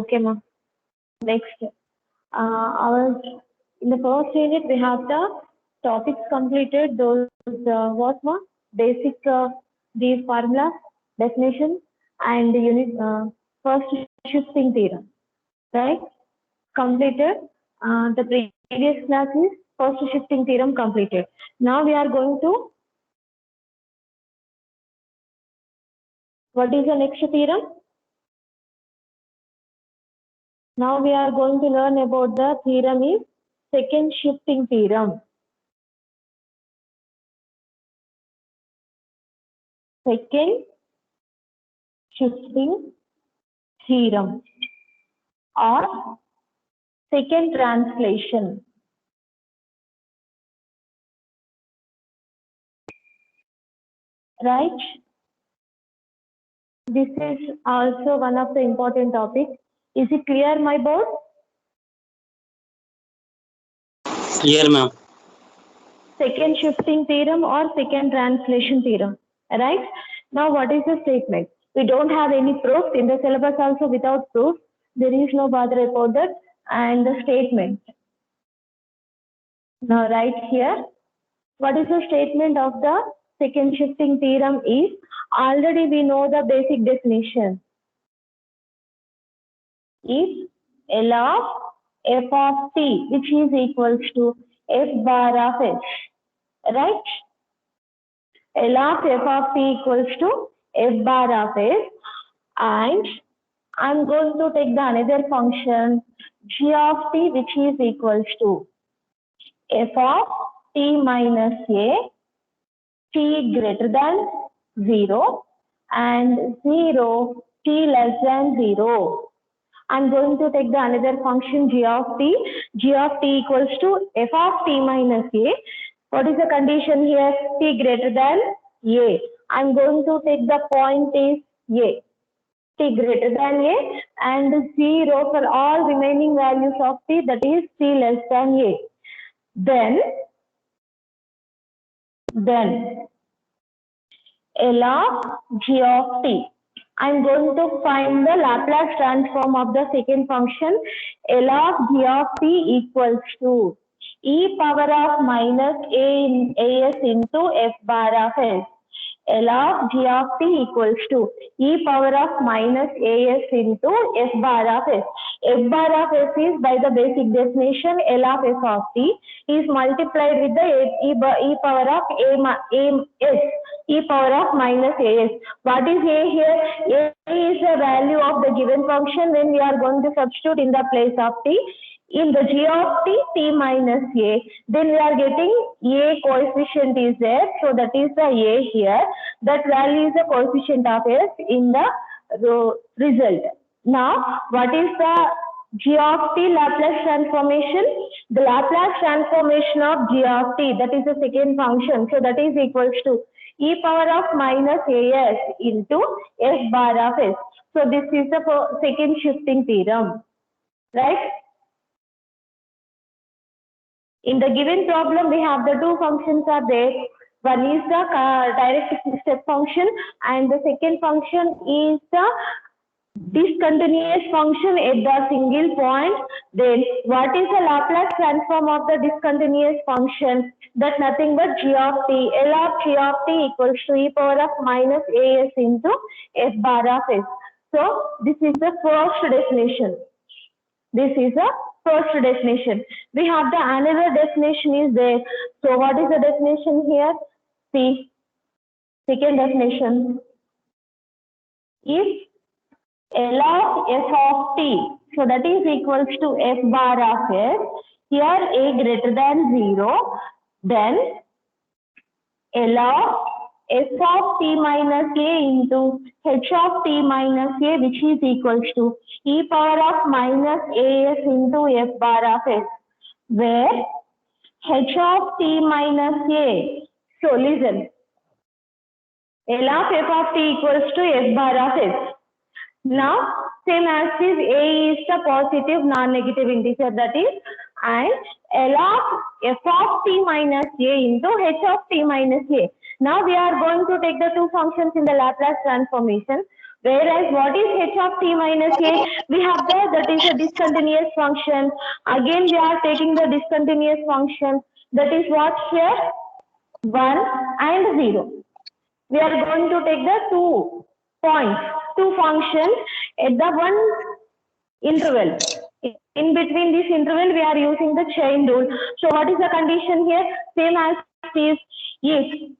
Okay, ma'am. Next, our in the first unit we have the topics completed. Those what ma'am? Basic these formulas, definition, and unit first shifting theorem. Right? Completed. The previous class is first shifting theorem completed. Now we are going to what is the next theorem? Now we are going to learn about the theorem is second shifting theorem. Second shifting theorem or second translation. Right? This is also one of the important topics. Is it clear, my board? Clear, ma'am. Second shifting theorem or second translation theorem. Right? Now, what is the statement? We don't have any proof in the syllabus also. Without proof, there is no bother about that. And the statement. Now, right here, what is the statement of the second shifting theorem is already we know the basic definition. Is L of f of t, which is equals to f bar of s, right? L of f of t equals to f bar of s, and I'm going to take the another function g of t, which is equals to f of t minus a, t greater than 0 and 0 t less than 0. I'm going to take the another function g of t. G of t equals to f of t minus a. What is the condition here? T greater than a. I'm going to take the point is a. T greater than a and 0 for all remaining values of t, that is t less than a. Then L of g of t. I'm going to find the Laplace transform of the second function. L of g of t equals to e power of minus as into f bar of s. L of g of t equals to e power of minus as into f bar of s. F bar of s is by the basic definition L of f of t is multiplied with the e power of e power of minus as. What is a here? A is the value of the given function when we are going to substitute in the place of t. In the g of t, t minus a, then we are getting a coefficient is there, so that is the a here. That value is the coefficient of s in the result. Now, what is the g of t Laplace transformation? The Laplace transformation of g of t, that is the second function, so that is equals to e power of minus as into f bar of s. So this is the second shifting theorem, right? In the given problem, we have the two functions are there. One is the direct step function and the second function is the discontinuous function at the single point. Then what is the Laplace transform of the discontinuous function? That nothing but g of t. L of g of t equals to e power of minus as into f bar of s. So this is the first definition. This is the first definition. We have the another definition is there. So what is the definition here? See, second definition. If L of f of t, so that is equals to f bar of s, here a greater than 0, then L of f of t minus a into h of t minus a, which is equals to e power of minus as into f bar of s, where h of t minus a. So listen, L of f of t equals to f bar of s. Now, same as this, a is the positive non-negative integer, that is, and L of f of t minus a into h of t minus a. Now we are going to take the two functions in the Laplace transformation. Whereas what is h of t minus a? We have that is a discontinuous function. Again we are taking the discontinuous function. That is what here? 1 and 0. We are going to take the 2 points, 2 functions at the one interval. In between this interval, we are using the chain rule. So what is the condition here? Same as is if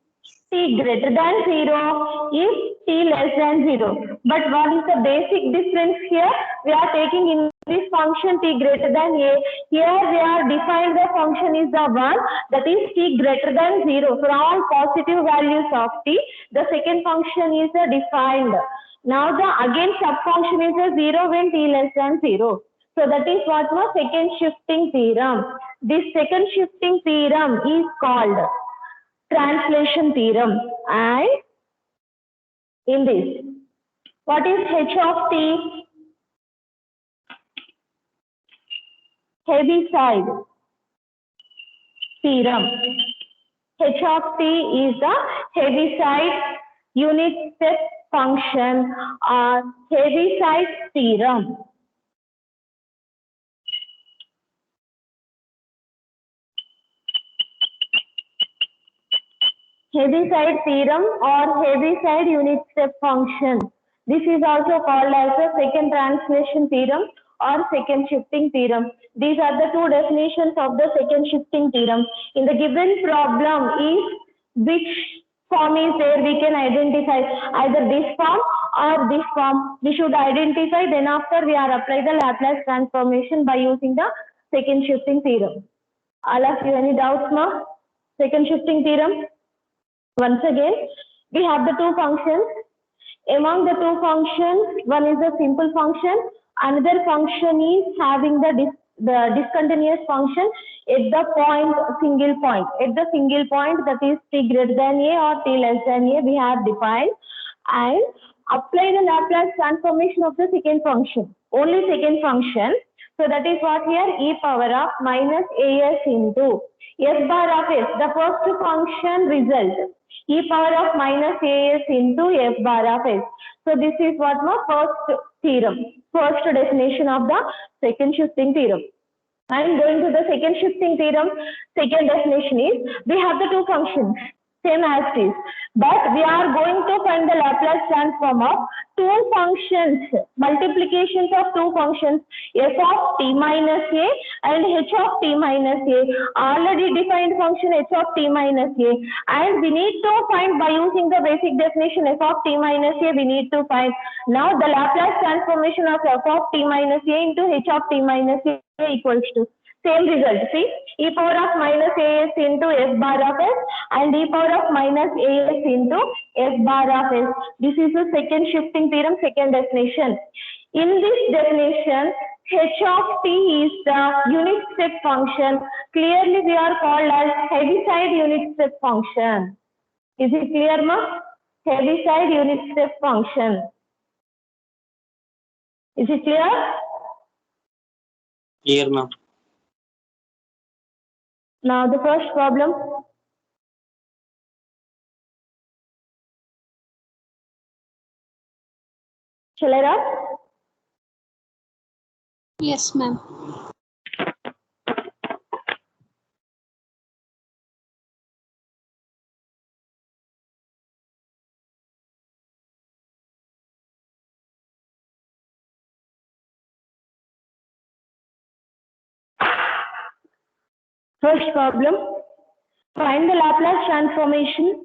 t greater than 0, if t less than 0. But what is the basic difference here? We are taking in this function t greater than a. Here we are defined the function is the one, that is t greater than 0. For all positive values of t, the second function is defined. Now the again subfunction is a 0 when t less than 0. So that is what was second shifting theorem. This second shifting theorem is called translation theorem. And in this, what is h of t? Heaviside theorem. H of t is the Heaviside unit step function or Heaviside theorem. Heaviside theorem or Heaviside unit step function. This is also called as the second translation theorem or second shifting theorem. These are the two definitions of the second shifting theorem. In the given problem is which form is there, we can identify either this form or this form. We should identify, then after we are apply the Laplace transformation by using the second shifting theorem. All of you, any doubts, ma? Second shifting theorem. Once again, we have the two functions. Among the two functions, one is a simple function, another function is having the discontinuous function at the point, single point. At the single point, that is t greater than a or t less than a, we have defined, and apply the Laplace transformation of the second function. Only second function. So that is what here, e power of minus as into f bar of s, the first function result, e power of minus as into f bar of s. So this is what my first theorem, first definition of the second shifting theorem. I am going to the second shifting theorem. Second definition is, we have the two functions, same as this, but we are going to find the Laplace transform of two functions, multiplications of two functions, f of t minus a and h of t minus a. Already defined function h of t minus a, and we need to find by using the basic definition f of t minus a, we need to find now the Laplace transformation of f of t minus a into h of t minus a equals to same result. See, e power of minus as into f bar of s and e power of minus as into f bar of s. This is the second shifting theorem, second definition. In this definition, h of t is the unit step function. Clearly, we are called as Heaviside unit step function. Is it clear, ma? Heaviside unit step function. Is it clear? Clear, ma'am. Now the first problem. Shall I write? Yes, ma'am. First problem. Find the Laplace transformation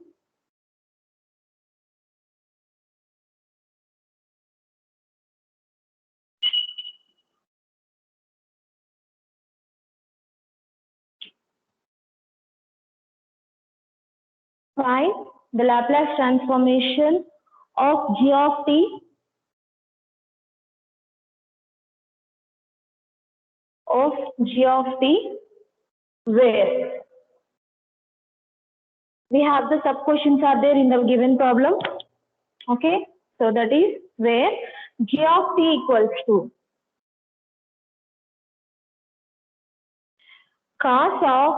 find the Laplace transformation of g of t where we have the sub questions are there in the given problem. Okay, so that is where g of t equals to cos of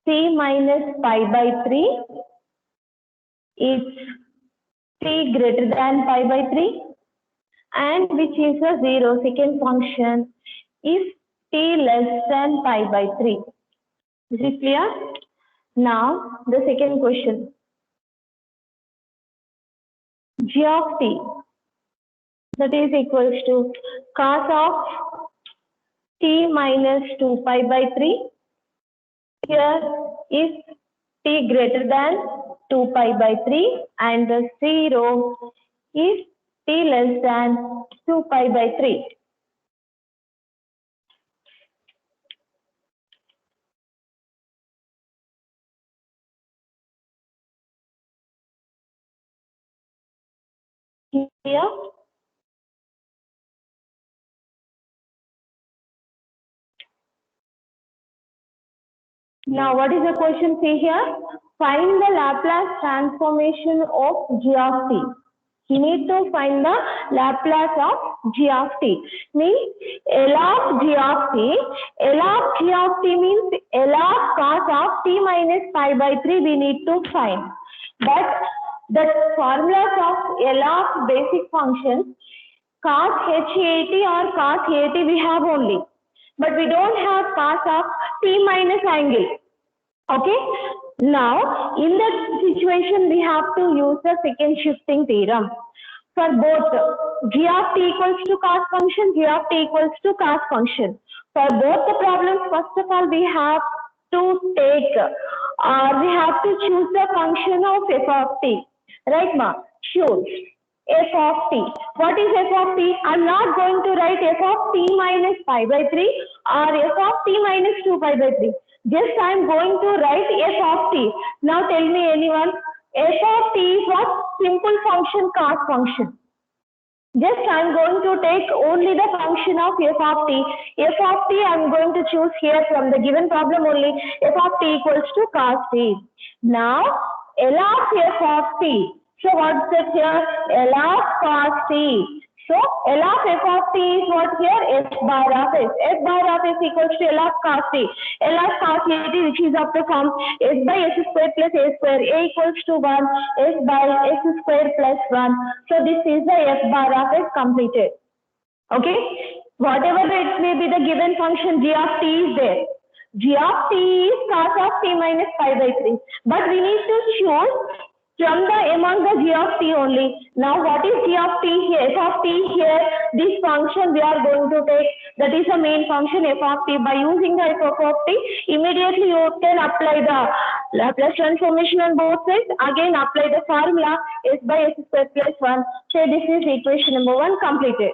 t minus pi by 3 is t greater than pi by 3 and which is a 0 second function if t less than pi by 3. Is it clear? Now the second question. G of t that is equals to cos of t minus 2 pi by 3. Here is t greater than 2 pi by 3 and the 0 is t less than 2 pi by 3. Here now what is the question? See here, find the Laplace transformation of g of t. You need to find the Laplace of g of t. Means L of g of t. L of g of t means L of cos of t minus pi by 3 we need to find. But the formulas of L of basic functions cos HAT or cos AT we have only. But we don't have cos of t minus angle. Okay. Now, in that situation, we have to use the second shifting theorem. For both g of t equals to cos function, g of t equals to cos function. For both the problems, first of all, we have to take, we have to choose the function of f of t. Right, ma? Choose f of t. What is f of t? I'm not going to write f of t minus pi by 3 or f of t minus 2 pi by 3. Just I am going to write f of t. Now tell me anyone, f of t is what? Simple function, cos function. Just I am going to take only the function of f of t. F of t I am going to choose here from the given problem only. F of t equals to cos t. Now L of f of t. So what's it here? L of cos t. So L of f of t is what here? S bar of s. S bar of s equals to L of cos t. L of cos t which is of the form s by s square plus a square. A equals to 1. S by s square plus 1. So this is the f bar of s completed. Okay. Whatever it may be the given function g of t is there. G of t is cos of t minus pi by 3. But we need to choose from the among the g of t only. Now what is g of t here? F of t here. This function we are going to take. That is the main function f of t. By using the f of t, immediately you can apply the Laplace transformation on both sides. Again apply the formula s by s square plus 1. So this is equation number 1 completed.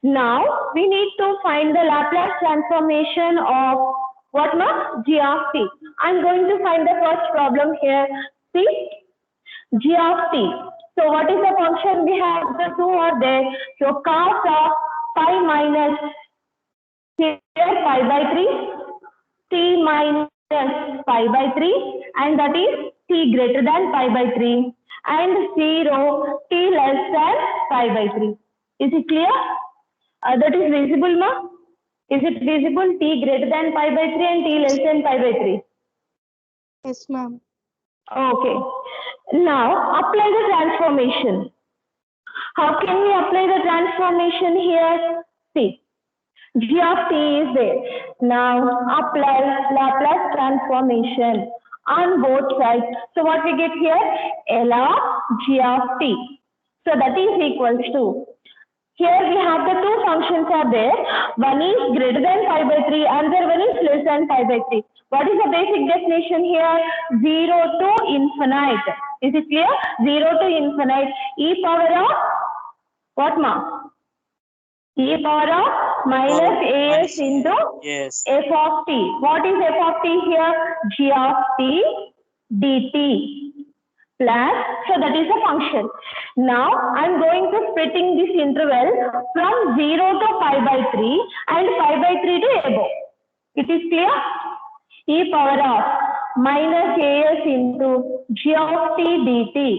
Now we need to find the Laplace transformation of what now? G of t. I'm going to find the first problem here. See, g of t. So what is the function? We have the two are there. So cos of pi minus here pi by 3, t minus pi by 3, and that is t greater than pi by 3, and 0 t less than pi by 3. Is it clear? That is visible, ma? Is it visible? T greater than pi by 3 and t less than pi by 3. Yes, ma'am. Okay. Now apply the transformation. How can we apply the transformation here? See, g of t is there. Now apply Laplace transformation on both sides. So what we get here? L of g of t. So that is equals to, here we have the two functions are there. One is greater than pi by 3, another one is less than pi by 3. What is the basic definition here? 0 to infinite. Is it clear? 0 to infinite. E power of what, ma? E power of minus as into f of t. What is f of t here? G of t dt. Plus, so that is a function. Now I am going to splitting this interval from 0 to pi by 3 and pi by 3 to above. It is clear? E power of minus as into g of t dt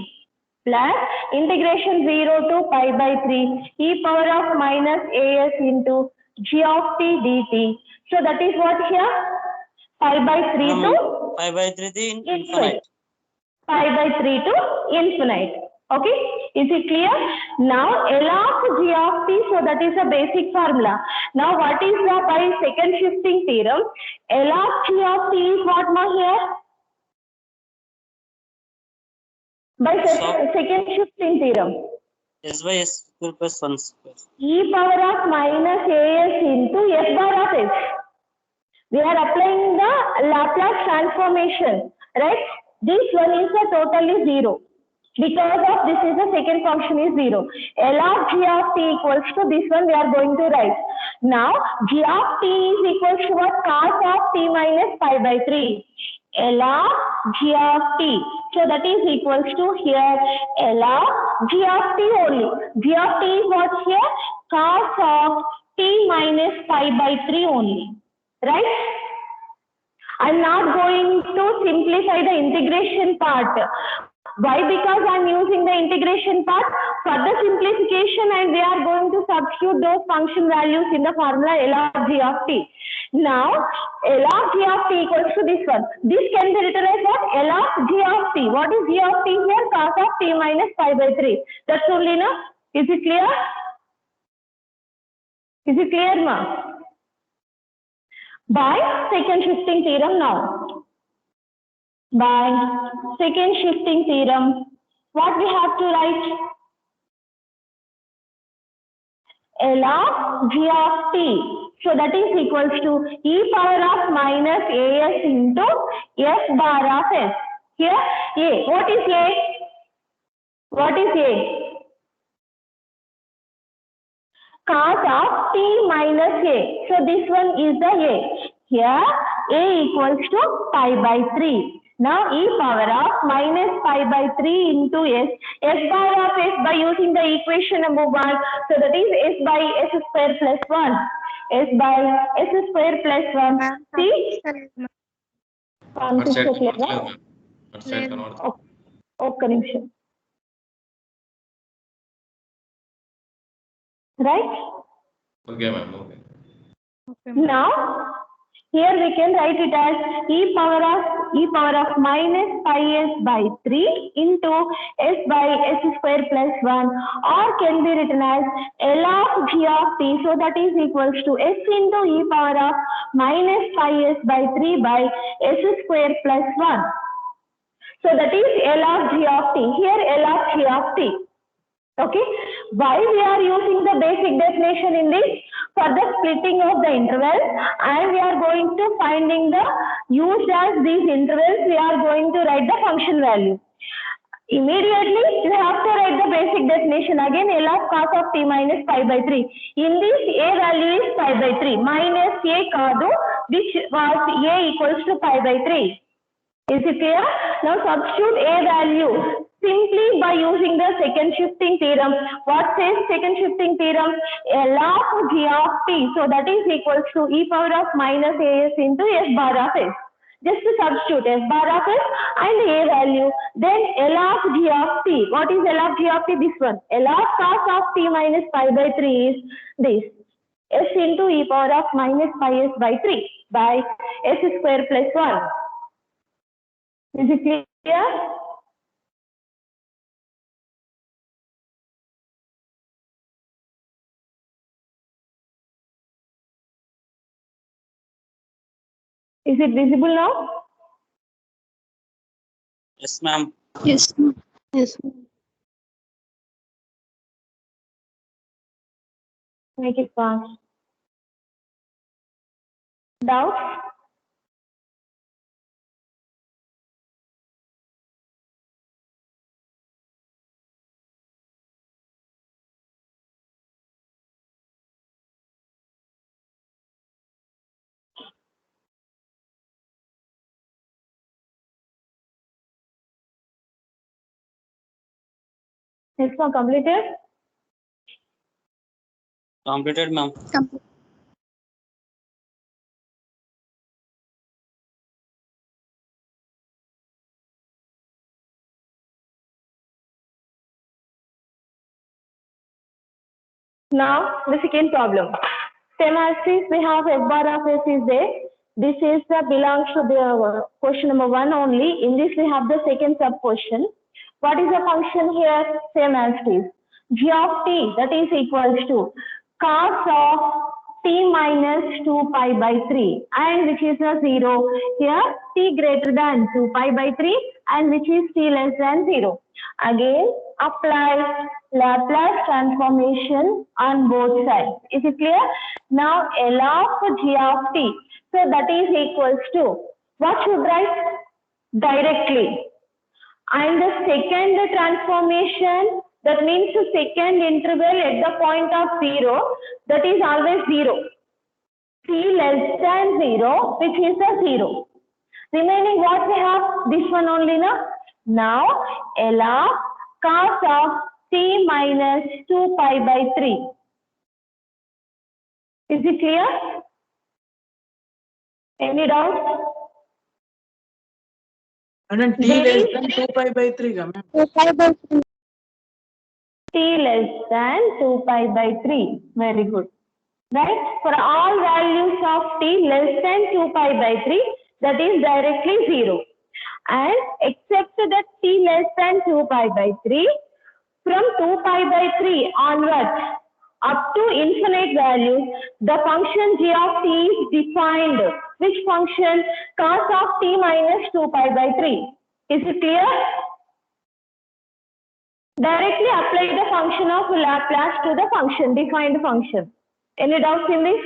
plus integration 0 to pi by 3 e power of minus as into g of t dt. So that is what here? Pi by 3 to pi by 3 to infinite. Pi by 3 to infinite. Okay, is it clear? Now L of G of T, so that is the basic formula. Now what is the by second shifting theorem? L of G of T is what now here? By second shifting theorem. S by S square plus 1 square. E power of minus as into S bar of S. We are applying the Laplace transformation, right? This one is a totally zero. Because of this is the second function is zero. L of G of T equals to this one we are going to write. Now G of T is equals to what? Cos of T minus pi by 3. L of G of T. So that is equals to here L of G of T only. G of T is what here? Cos of T minus pi by 3 only. Right? I'm not going to simplify the integration part. Why? Because I'm using the integration part for the simplification and we are going to substitute those function values in the formula L of G of T. Now, L of G of T equals to this one. This can be written as what? L of G of T. What is G of T here? Cos of T minus pi by 3. That's only enough. Is it clear? Is it clear, ma? By second shifting theorem now. By second shifting theorem, what we have to write? L of G of T. So that is equals to e power of minus as into S bar of S. Here, A. What is A? What is A? Cos of T minus A. So this one is the A. Here, A equals to pi by 3. Now e power of minus pi by 3 into S. S bar of S by using the equation number 1. So that is S by S square plus 1. S by S square plus 1. See? Okay, నిమిషం. Right? Okay, ma'am. Okay. Now, here we can write it as e power of minus pi s by 3 into s by s square plus 1, or can be written as L of G of T. So that is equals to s into e power of minus pi s by 3 by s square plus 1. So that is L of G of T. Here L of G of T. Okay, why we are using the basic definition in this? For the splitting of the intervals, and we are going to finding the used as these intervals, we are going to write the function value. Immediately you have to write the basic definition again. L of cos of T minus pi by 3. In this A value is pi by 3 minus A kadu, which was A equals to pi by 3. Is it clear? Now substitute A value simply by using the second shifting theorem. What says second shifting theorem? L of G of T. So that is equals to e power of minus as into S bar of S. Just to substitute S bar of S and A value. Then L of G of T. What is L of G of T? This one. L of cos of T minus pi by 3 is this. S into e power of minus pi S by 3 by S square plus 1. Is it clear? Is it visible now? Yes, ma'am. Yes. Yes. Make it fast. Doubts? Next one completed? Completed, ma'am. Now the second problem. Same as this, we have F bar of S is there. This is belongs to the question number 1 only. In this we have the second sub question. What is the function here? Same as it is. G of t, that is equals to cos of t minus 2 pi by 3, and which is a 0. Here t greater than 2 pi by 3 and which is t less than 0. Again apply Laplace transformation on both sides. Is it clear? Now L of g of t. So that is equals to, what should write? Directly. And the second transformation, that means the second interval at the point of 0, that is always 0. T less than 0, which is a 0. Remaining what we have? This one only, na? Now L of cos of t minus 2 pi by 3. Is it clear? Any doubts? And then t There less is- than 2 pi by 3, ma'am. 2 pi by 3. T less than 2 pi by 3. Very good. Right? For all values of t less than 2 pi by 3, that is directly 0. And except that t less than 2 pi by 3, from 2 pi by 3 onwards, up to infinite values, the function g of t is defined. Which function? Cos of t minus 2 pi by 3. Is it clear? Directly apply the function of Laplace to the function, defined function. Any doubts in this?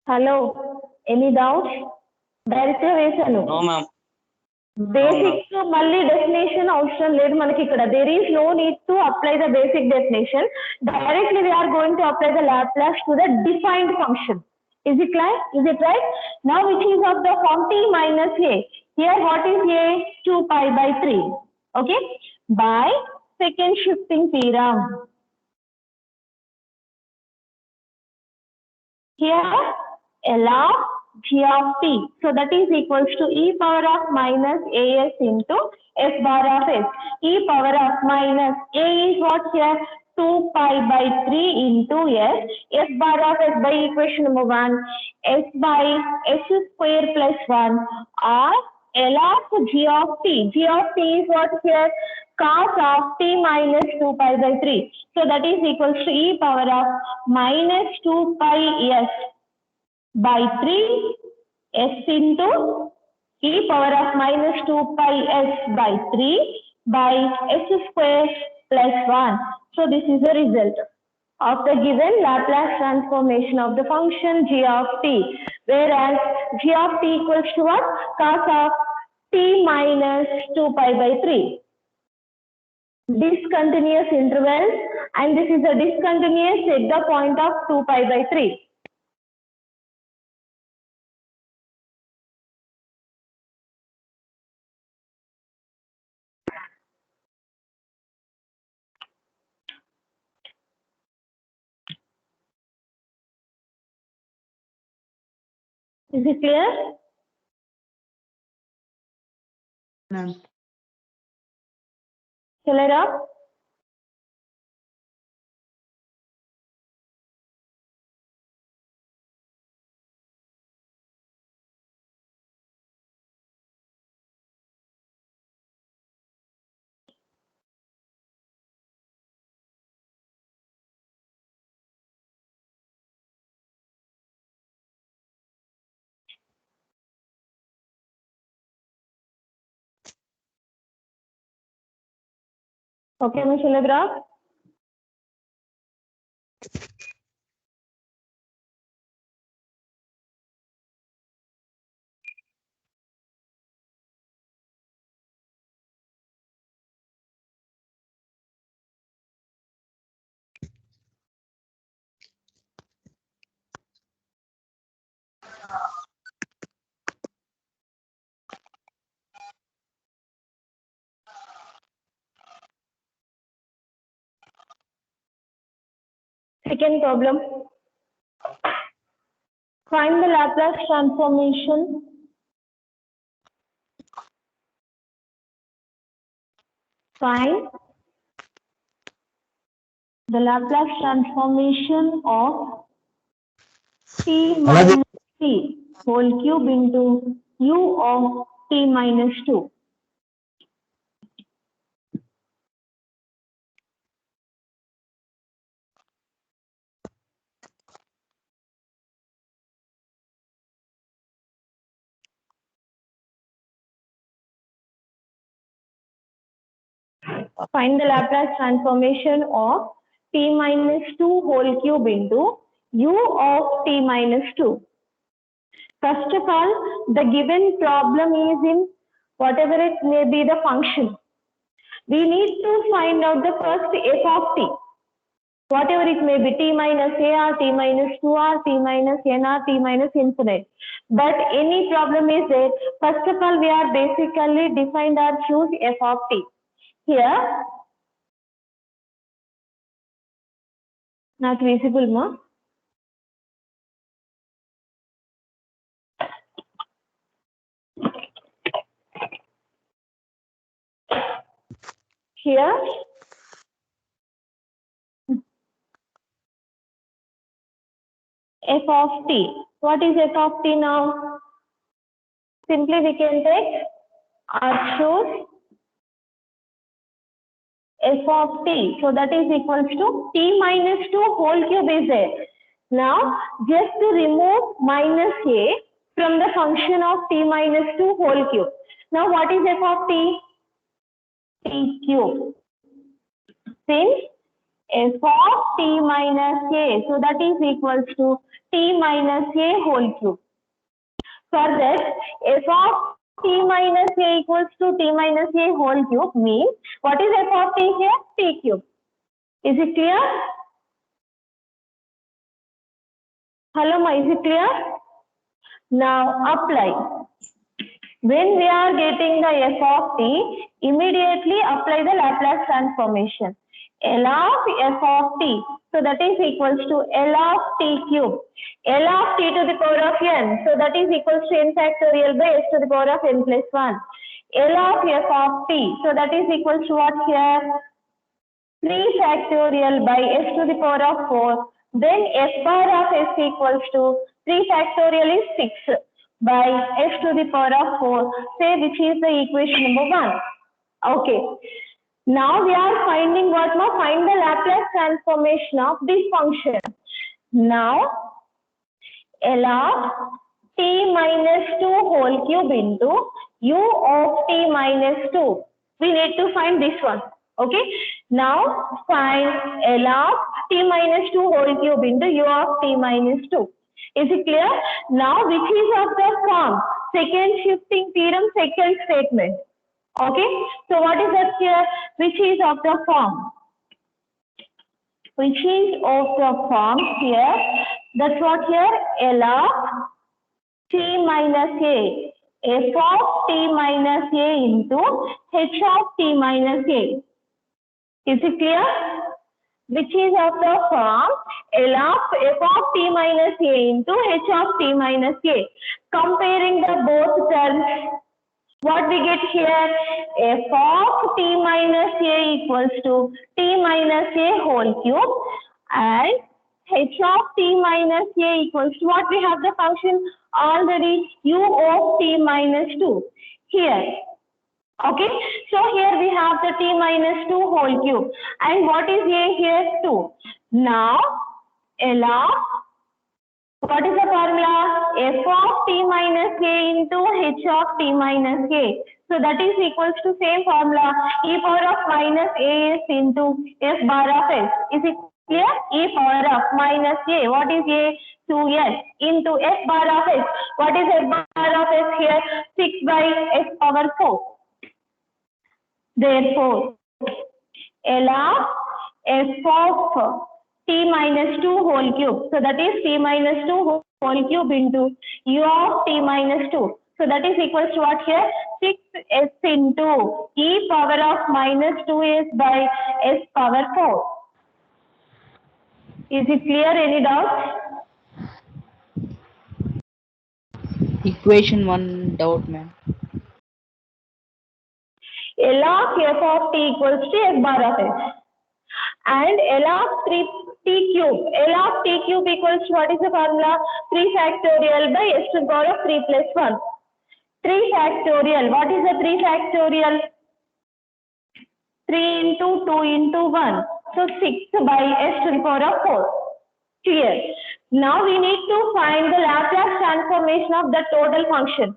Hello? Any doubts? Directly వేసాను. No, ma'am. Basic మళ్ళీ definition అవసరం లేదు మనకి ఇక్కడ. There is no need to apply the basic definition. Directly we are going to apply the Laplace to the defined function. Is it clear? Is it right? Now which is of the form t minus a. Here what is a? 2 pi by 3. Okay? By second shifting theorem. Here L of g of t. So that is equals to e power of minus as into s bar of s. E power of minus a is what here? 2 pi by 3 into s. S bar of s by equation number 1. S by s square plus 1 or L of g of t. G of t is what here? Cos of t minus 2 pi by 3. So that is equals to e power of minus 2 pi s by 3 s into e power of minus 2 pi s by 3 by s square plus 1. So this is the result of the given Laplace transformation of the function g of t, whereas g of t equals to what? Cos of t minus 2 pi by 3. Discontinuous intervals, and this is a discontinuous at the point of 2 pi by 3. Is it clear? Ma'am. Fill it up. Okay, Ms. Telegraph. Second problem. Find the Laplace transformation find the Laplace transformation of t minus t whole cube into u of t minus 2. Find the Laplace transformation of t minus 2 whole cube into u of t minus 2. First of all, the given problem is in whatever it may be the function. We need to find out the first f of t. Whatever it may be, t minus a or t minus 2 or t minus n or t minus infinite. But any problem is there. First of all, we are basically defined or choose f of t. Here, not visible, ma. Here, f of t. What is f of t now? Simply we can take or choose f of t. So that is equals to t minus 2 whole cube is there. Now, just to remove minus a from the function of t minus 2 whole cube. Now, what is f of t? T cube. Since f of t minus a, so that is equals to t minus a whole cube. For that, f of t minus a equals to t minus a whole cube means, what is f of t here? T cube. Is it clear? Hello, ma, is it clear? Now apply. When we are getting the f of t, immediately apply the Laplace transformation. L of f of t. So that is equals to L of t cube. L of t to the power of n. So that is equals to n factorial by s to the power of n plus 1. L of f of t. So that is equals to what here? 3 factorial by s to the power of 4. Then f bar of s equals to 3 factorial is 6 by s to the power of 4. Say which is the equation number 1. Okay. Now we are finding what now? Find the Laplace transformation of this function. Now L of t minus 2 whole cube into u of t minus 2. We need to find this one. Okay. Now find L of t minus 2 whole cube into u of t minus 2. Is it clear? Now which is of the form? Second shifting theorem, second statement. Okay. So what is that here? Which is of the form? Which is of the form here? That's what here? L of t minus a. F of t minus a into h of t minus a. Is it clear? Which is of the form L of f of t minus a into h of t minus a. Comparing the both terms, what we get here? F of t minus a equals to t minus a whole cube and h of t minus a equals to what? We have the function already, u of t minus 2 here. Okay, so here we have the t minus 2 whole cube and what is a here? 2. Now L of, what is the formula? F of t minus a into h of t minus a. So that is equals to same formula, e power of minus as into f bar of s. Is it clear? E power of minus a. What is a? 2s into f bar of s. What is f bar of s here? 6 by s power 4. Therefore, L of f of t minus 2 whole cube. So that is t minus 2 whole cube into u of t minus 2. So that is equals to what here? 6s into e power of minus 2s by s power 4. Is it clear? Any doubt? Equation 1 doubt, ma'am. L of f of t equals to f bar of s. And L of t cube. L of t cube equals to what is the formula? 3 factorial by s to the power of 3 plus 1. 3 factorial. What is the 3 factorial? 3 into 2 into 1. So 6 by s to the power of 4. Clear. Now we need to find the Laplace transformation of the total function.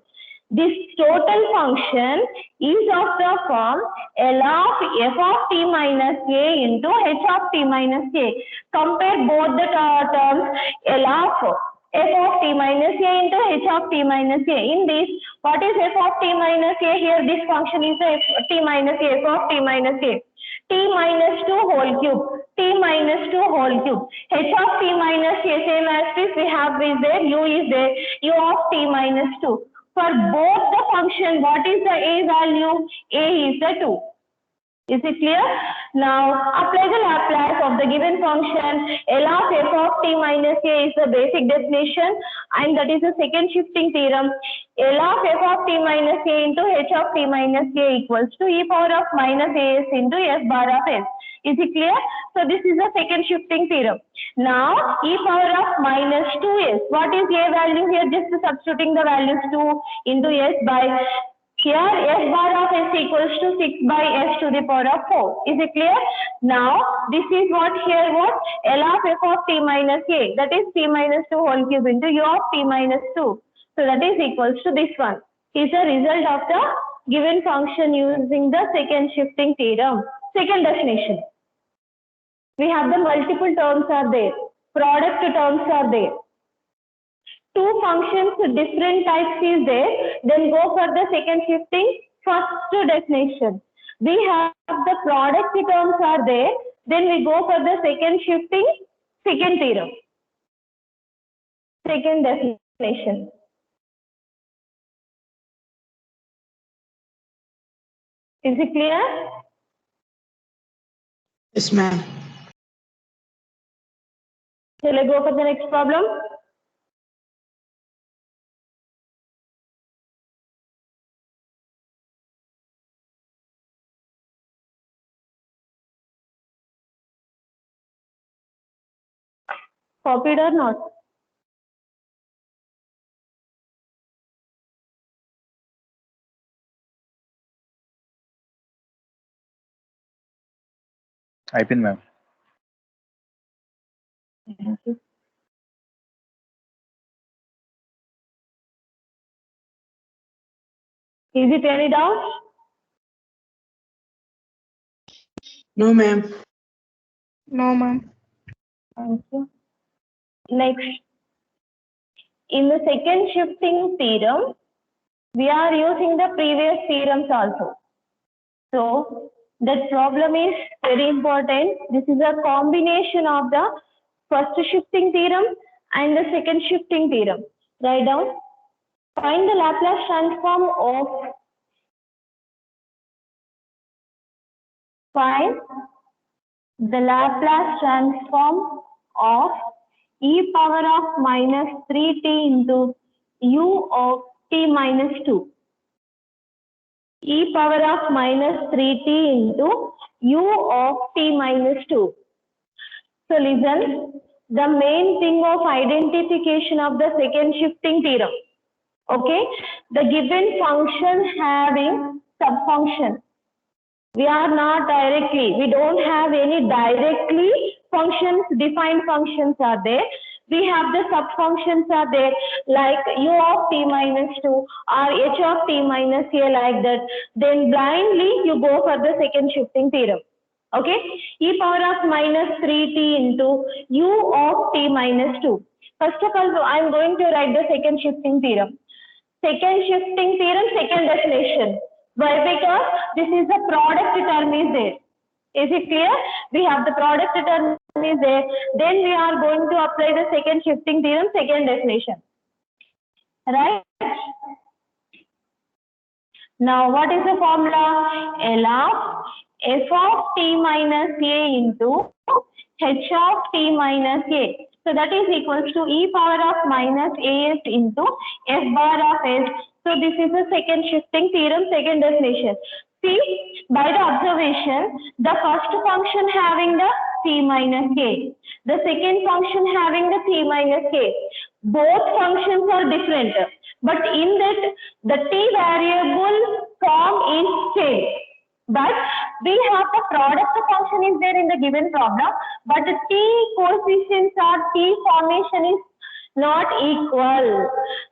This total function is of the form L of f of t minus a into h of t minus a. Compare both the terms, L of f of t minus a into h of t minus a. In this, what is f of t minus a? Here this function is f t minus a, f of t minus a. T minus 2 whole cube, t minus 2 whole cube. H of t minus a, same as this we have is there, u is there, u of t minus 2. For both the function, what is the a value? A is the 2. Is it clear? Now apply the Laplace of the given function. L of f of t minus a is the basic definition, and that is the second shifting theorem. L of f of t minus a into h of t minus a equals to e power of minus as into f bar of s. Is it clear? So this is the second shifting theorem. Now e power of minus 2s. What is a value here? Just substituting the values 2 into s by here s bar of s equals to 6 by s to the power of 4. Is it clear? Now this is what here what? L of f of t minus a, that is t minus 2 whole cube into u of t minus 2. So that is equals to this one. Is the result of the given function using the second shifting theorem. Second definition. We have the multiple terms are there. Product terms are there. Two functions, different types is there. Then go for the second shifting. First definition. We have the product terms are there. Then we go for the second shifting, second theorem. Second definition. Is it clear? Yes, ma'am. Shall I go for the next problem? Copied or not? Type in, ma'am. Thank you. Is it any doubt? No, ma'am. No, ma'am. Thank you. Next, in the second shifting theorem, we are using the previous theorems also. So that problem is very important. This is a combination of the first shifting theorem and the second shifting theorem. Write down. Find the Laplace transform of e power of minus 3t into u of t minus 2. E power of minus 3t into u of t minus 2. So listen, the main thing of identification of the second shifting theorem. Okay, the given function having subfunction. We are not directly, we don't have any directly functions, defined functions are there. We have the subfunctions are there like u of t minus 2 or h of t minus a like that. Then blindly you go for the second shifting theorem. Okay, e power of minus 3t into u of t minus 2. First of all, I am going to write the second shifting theorem. Second shifting theorem, second definition. Why? Because this is the product term is there. Is it clear? We have the product term is there. Then we are going to apply the second shifting theorem, second definition. Right? Now, what is the formula? L of f of t minus a into h of t minus a. So that is equals to e power of minus as into f bar of s. So this is the second shifting theorem, second definition. See, by the observation, the first function having the t minus k. The second function having the t minus k. Both functions are different, but in that the t variable form is same. But we have the product function is there in the given problem, but the t coefficients or t formation is not equal.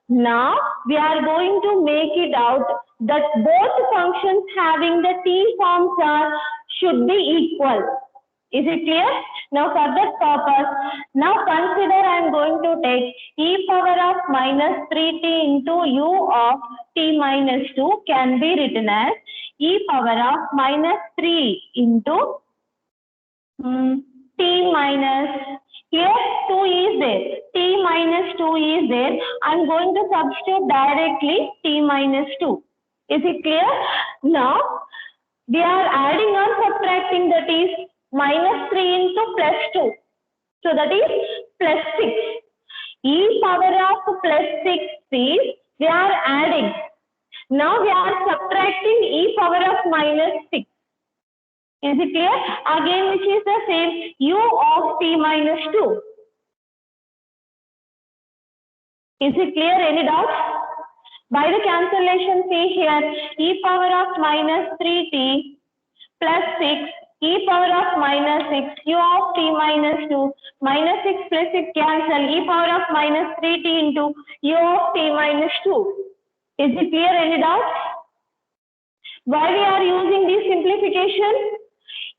Now we are going to make it out that both functions having the t forms should be equal. Is it clear? Now for that purpose, now consider I am going to take e power of minus 3t into u of t minus 2 can be written as e power of minus 3 into t minus, here 2 is there, t minus 2 is there. I am going to substitute directly t minus 2. Is it clear? Now we are adding or subtracting, that is minus 3 into plus 2. So that is plus 6. E power of plus 6 is we are adding. Now we are subtracting e power of minus 6. Is it clear? Again, which is the same, u of t minus 2. Is it clear? Any doubts? By the cancellation, see here, e power of minus 3t plus 6, e power of minus 6, u of t minus 2, minus 6 plus 6 cancel, e power of minus 3t into u of t minus 2. Is it clear? Any doubts? Why we are using this simplification?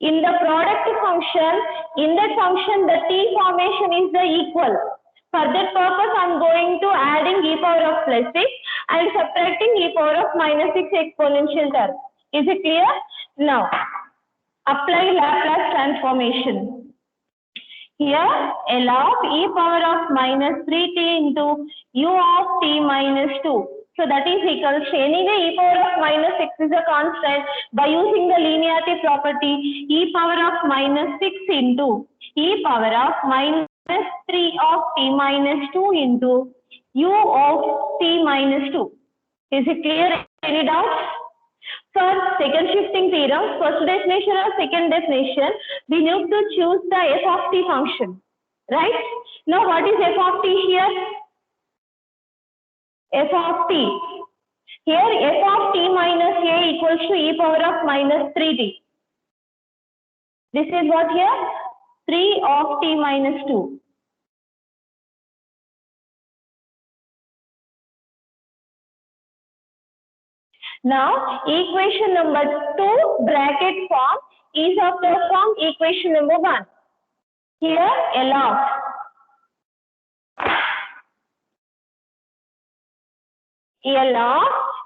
In the product function, in that function the t formation is the equal. For that purpose, I am going to adding e power of plus 6 and subtracting e power of minus 6 exponential term. Is it clear? Now, apply Laplace transformation. Here, L of e power of minus 3t into u of t minus 2. So that is equal to, anyway e power of minus 6 is a constant. By using the linearity property, e power of minus 6 into e power of minus 3 of t minus 2 into u of t minus 2. Is it clear? Any doubts? For second shifting theorem, first definition or second definition, we need to choose the f of t function. Right? Now what is f of t here? F of t. Here f of t minus a equals to e power of minus 3t. This is what here? 3 of t minus 2. Now equation number 2 bracket form is of the form equation number 1. Here L of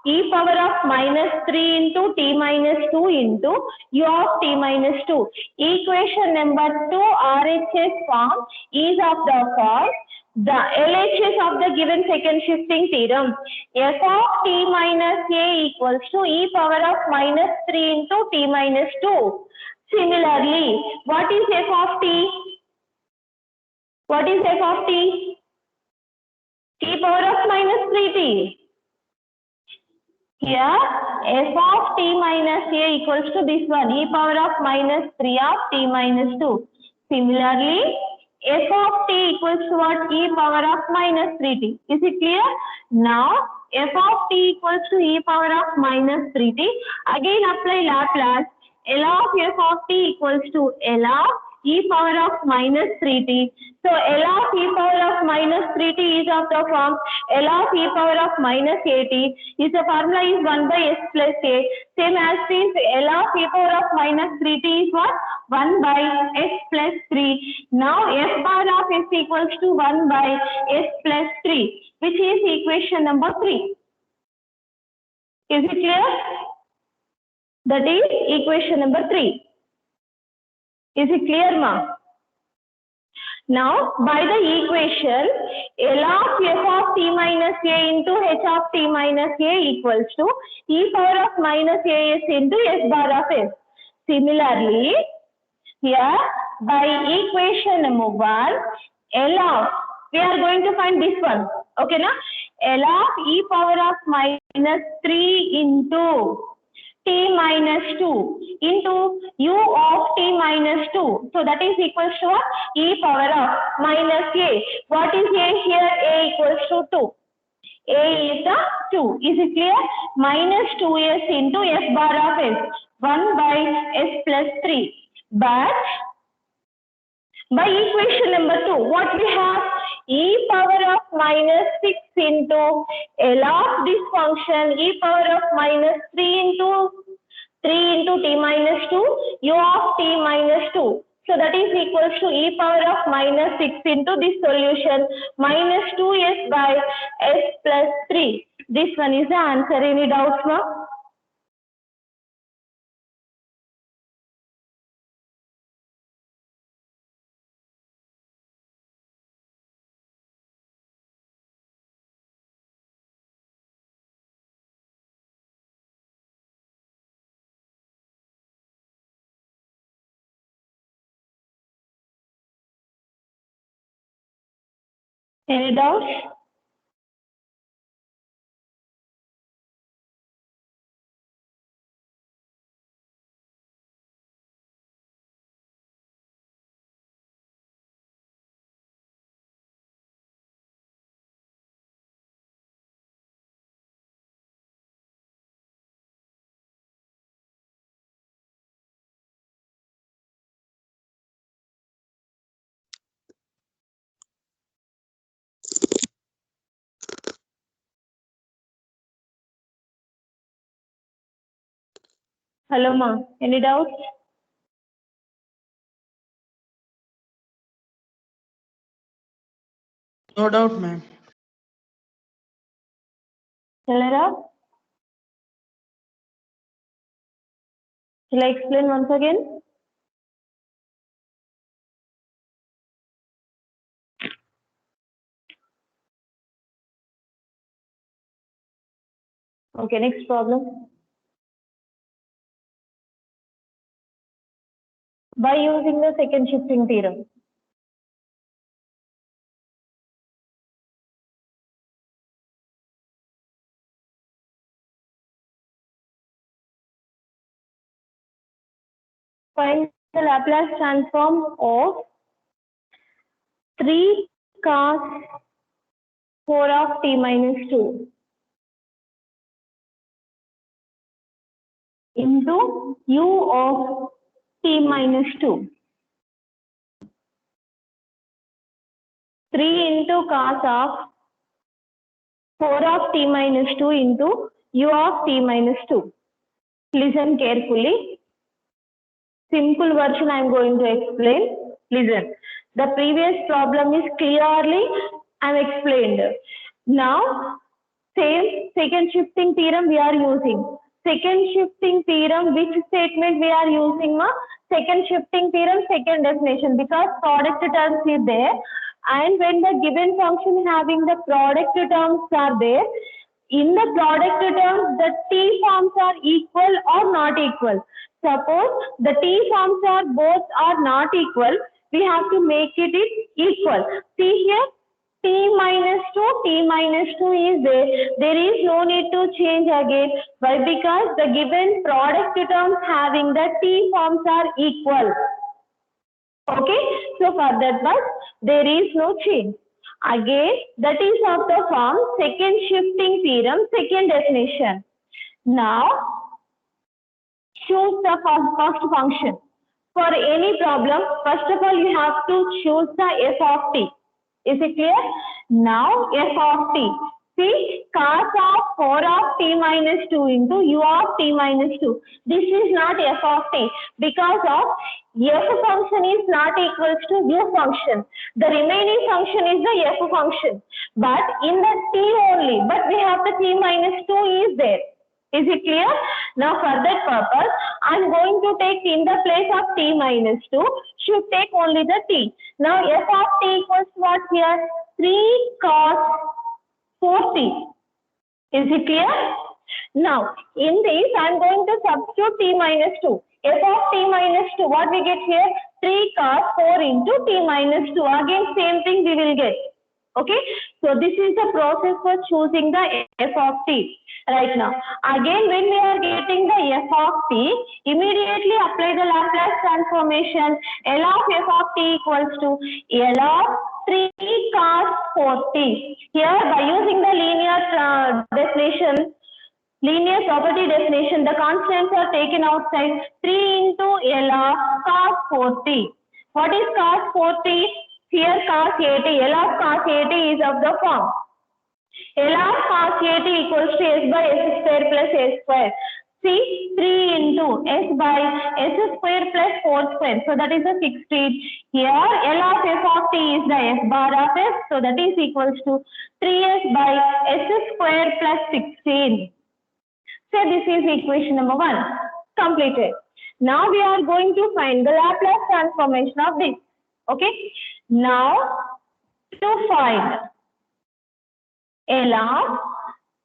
e power of minus 3 into t minus 2 into u of t minus 2. Equation number 2 RHS form is of the form the LHS of the given second shifting theorem. F of t minus a equals to e power of minus 3 into t minus 2. Similarly, what is f of t? What is f of t? T power of minus 3t. Here, f of t minus a equals to this one, e power of minus 3 of t minus 2. Similarly, f of t equals to what? E power of minus 3t. Is it clear? Now, f of t equals to e power of minus 3t. Again, apply Laplace. L of f of t equals to L of e power of minus 3t. So, L of e power of minus 3t is of the form L of e power of minus 8. Is the formula is 1 by s plus a. Same as this, L of e power of minus 3t is what? 1 by s plus 3. Now, f bar of s equals to 1 by s plus 3, which is equation number 3. Is it clear? That is equation number 3. Is it clear, ma? Now, by the equation, L of f of t minus a into h of t minus a equals to e power of minus as into s bar of s. Similarly, here by equation number 1, L of, we are going to find this one. Okay, na? L of e power of minus 3 into t minus 2 into u of t minus 2. So that is equals to what? E power of minus a. What is a here? A equals to 2. A is the 2. Is it clear? Minus 2s into f bar of s. 1 by s plus 3. But by equation number 2, what we have? E power of minus 6 into L of this function, e power of minus 3 into t minus 2, u of t minus 2. So that is equals to e power of minus 6 into this solution, minus 2s by s plus 3. This one is the answer. Any doubts, ma'am? Any doubts? Hello, ma'am. Any doubts? No doubt, ma'am. Clear? Shall I explain once again? Okay, next problem. By using the second shifting theorem. Find the Laplace transform of 3 cos 4 of t minus 2 into u of t minus 2. 3 into cos of 4 of t minus 2 into u of t minus 2. Listen carefully. Simple version I am going to explain. Listen. The previous problem is clearly I am explained. Now, same second shifting theorem we are using. Second shifting theorem, which statement we are using? Second shifting theorem, second definition, because product terms is there, and when the given function having the product terms are there, in the product terms the t forms are equal or not equal. Suppose the t forms are both are not equal, we have to make it equal. See here, t minus 2 is there. There is no need to change again. Why? Because the given product terms having the t forms are equal. Okay, so for that one, there is no change. Again, that is of the form second shifting theorem, second definition. Now, choose the first function. For any problem, first of all, you have to choose the f of t. Is it clear? Now, f of t. See, cos of 4 of t minus 2 into u of t minus 2. This is not f of t because of f function is not equals to u function. The remaining function is the f function. But in the t only, but we have the t minus 2 is there. Is it clear? Now for that purpose, I am going to take in the place of t minus 2, should take only the t. Now f of t equals what here? 3 cos 4t. Is it clear? Now in this I am going to substitute t minus 2. F of t minus 2, what we get here? 3 cos 4 into t minus 2. Again same thing we will get. Okay, so this is the process for choosing the f of t right now. Again, when we are getting the f of t, immediately apply the Laplace transformation. L of f of t equals to L of 3 cos 4t. Here, by using the linear property definition, the constants are taken outside. 3 into L of cos 4t. What is cos 4t? Here cos 80, L of cos 80 is of the form L of cos 80 equals to s by s square plus s square. See, 3 into s by s square plus 4 square. So that is the 16. Here L of f of t is the f bar of s. So that is equals to 3s by s square plus 16. So this is equation number 1. Completed. Now we are going to find the Laplace transformation of this. Okay. Now to find L of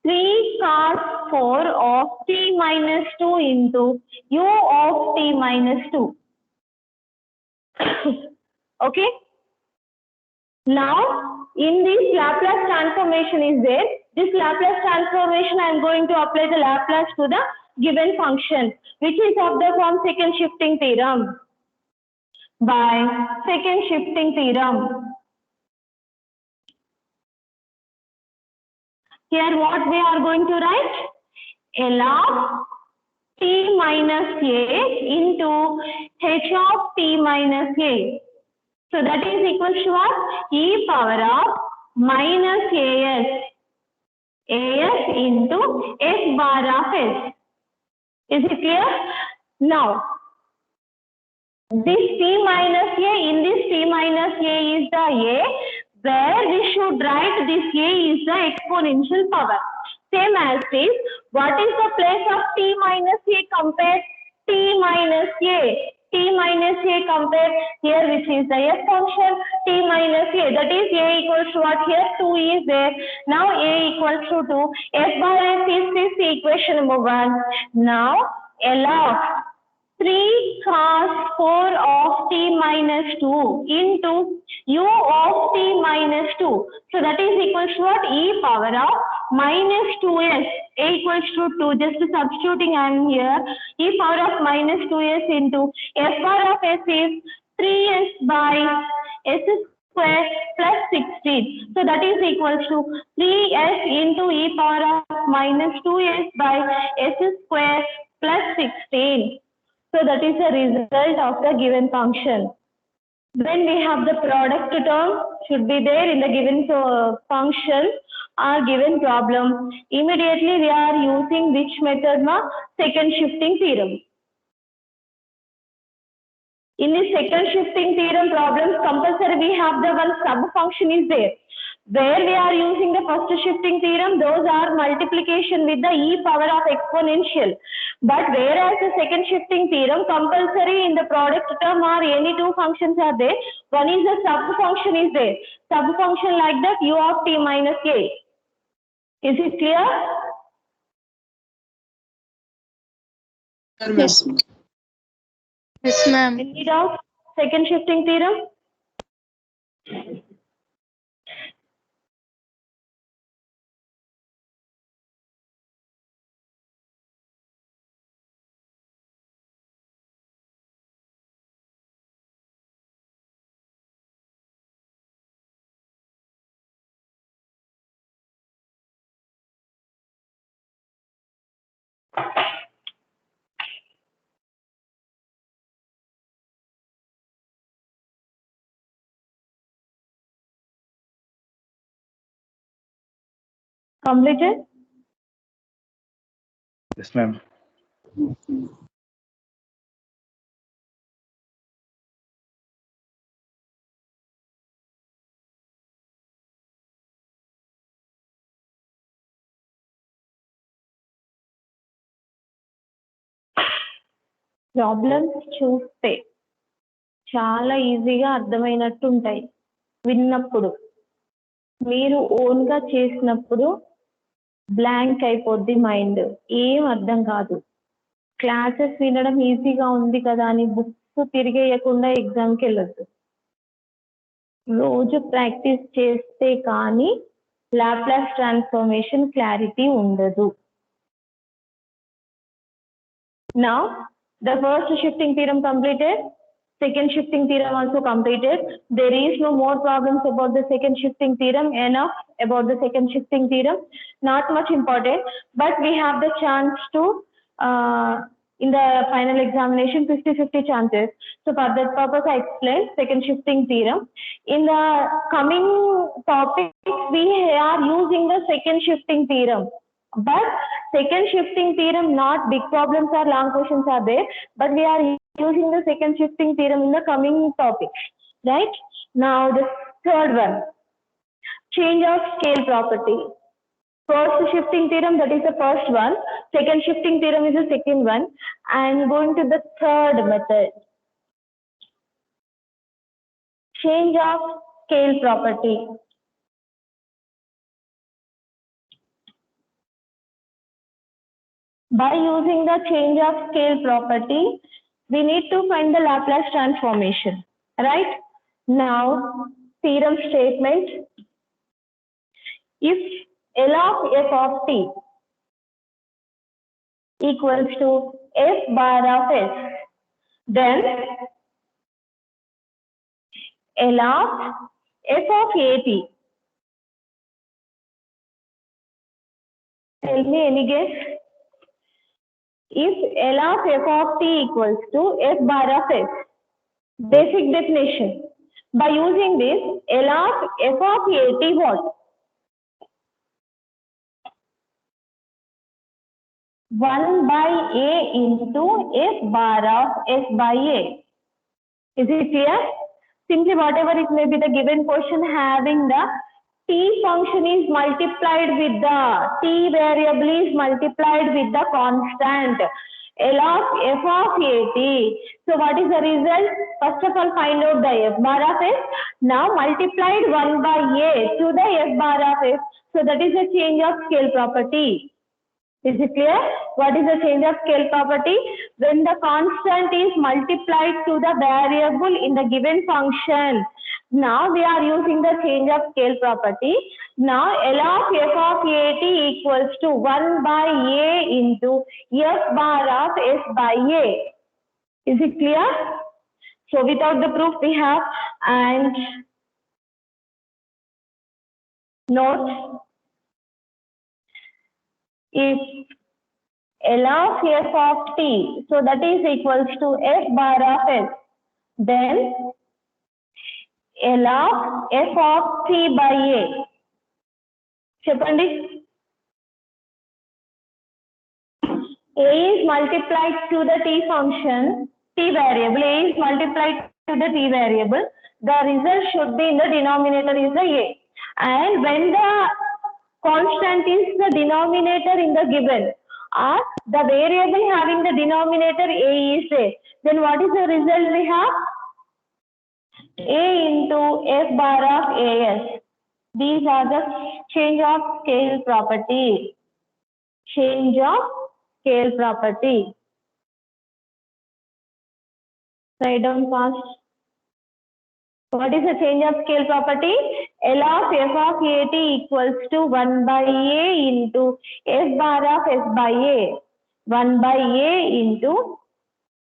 3 cos 4 of t minus 2 into u of t minus 2. Okay. Now in this Laplace transformation is there. This Laplace transformation I am going to apply the Laplace to the given function, which is of the form second shifting theorem. By second shifting theorem, here what we are going to write? L of t minus a into h of t minus a. So that is equal to what? E power of minus as into s bar of s. Is it clear? Now, this t minus a, in this t minus a is the a, where we should write this a is the exponential power. Same as this, what is the place of t minus a compared t minus a? T minus a compared here, which is the f function, t minus a, that is a equals to what? Here 2 is there. Now a equals to 2. F bar s is this equation number 1. Now L of 3 cos 4 of t minus 2 into u of t minus 2. So that is equals to what? E power of minus 2s. A equals to 2. Just substituting I am here. E power of minus 2s into f bar of s is 3s by s square plus 16. So that is equals to 3s into e power of minus 2s by s square plus 16. So that is the result of the given function. When we have the product term should be there in the given function or given problem, immediately we are using which method? Second shifting theorem. In the second shifting theorem problems, compulsory we have the one sub function is there. Where we are using the first shifting theorem, those are multiplication with the e power of exponential. But whereas the second shifting theorem, compulsory in the product term or any two functions are there. One is a sub function is there. Sub function like that u of t minus a. Is it clear? Yes. Yes, ma'am. Any doubt? Second shifting theorem? Completed? Yes, ma'am. Problems చూస్తే చాలా ఈజీగా అర్థమైనట్టు ఉంటాయి విన్నప్పుడు. మీరు ఓన్గా చేసినప్పుడు blank అయిపోద్ది mind, ఏం అర్థం కాదు. క్లాసెస్ వినడం ఈజీగా ఉంది కదా అని బుక్స్ తిరిగేయకుండా ఎగ్జామ్కి వెళ్ళొద్దు. రోజు ప్రాక్టీస్ చేస్తే కానీ లాప్లాస్ ట్రాన్స్ఫర్మేషన్ క్లారిటీ ఉండదు. Now the first shifting theorem completed, second shifting theorem also completed. There is no more problems about the second shifting theorem. Enough about the second shifting theorem, not much important, but we have the chance to in the final examination 50-50 chances. So for that purpose I explained second shifting theorem. In the coming topics we are using the second shifting theorem, but second shifting theorem, not big problems or long questions are there, but we are using the second shifting theorem in the coming topics, right? Now the third one, change of scale property. First shifting theorem, that is the first one. Second shifting theorem is the second one. And going to the third method, change of scale property. By using the change of scale property, we need to find the Laplace transformation, right? Now, theorem statement. If L of f of t equals to f bar of s, then L of f of at. Tell me any guess? If L of f of t equals to f bar of s, basic definition. By using this, L of f of at what? 1 by a into f bar of s by a. Is it clear? Simply whatever it may be, the given question having the t function is multiplied with the t variable is multiplied with the constant L of f of at. So what is the result? First of all, find out the f bar of s. Now multiplied 1 by a to the f bar of s. So that is a change of scale property. Is it clear? What is the change of scale property? When the constant is multiplied to the variable in the given function. Now we are using the change of scale property. Now L of f of at equals to 1 by a into f bar of s by a. Is it clear? So without the proof we have, and note, if L of f of t, so that is equals to f bar of s, then L of f of t by a. Cheppandi. A is multiplied to the t function, t variable. A is multiplied to the t variable. The result should be in the denominator is the a. And when the constant is the denominator in the given, or the variable having the denominator a is there, then what is the result we have? A into f bar of as. These are the change of scale property. Change of scale property. Write down fast. What is the change of scale property? L of f of at equals to 1 by a into f bar of s by a. 1 by a into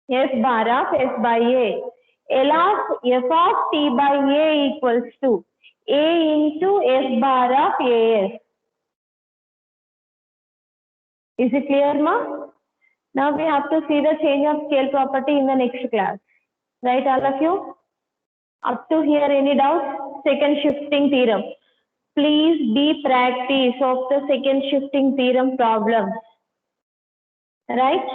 f bar of s by a. L of f of t by a equals to a into f bar of as. Is it clear, ma? Now we have to see the change of scale property in the next class. Right, all of you? Up to here, any doubts? Second shifting theorem. Please be practice of the second shifting theorem problems. Right?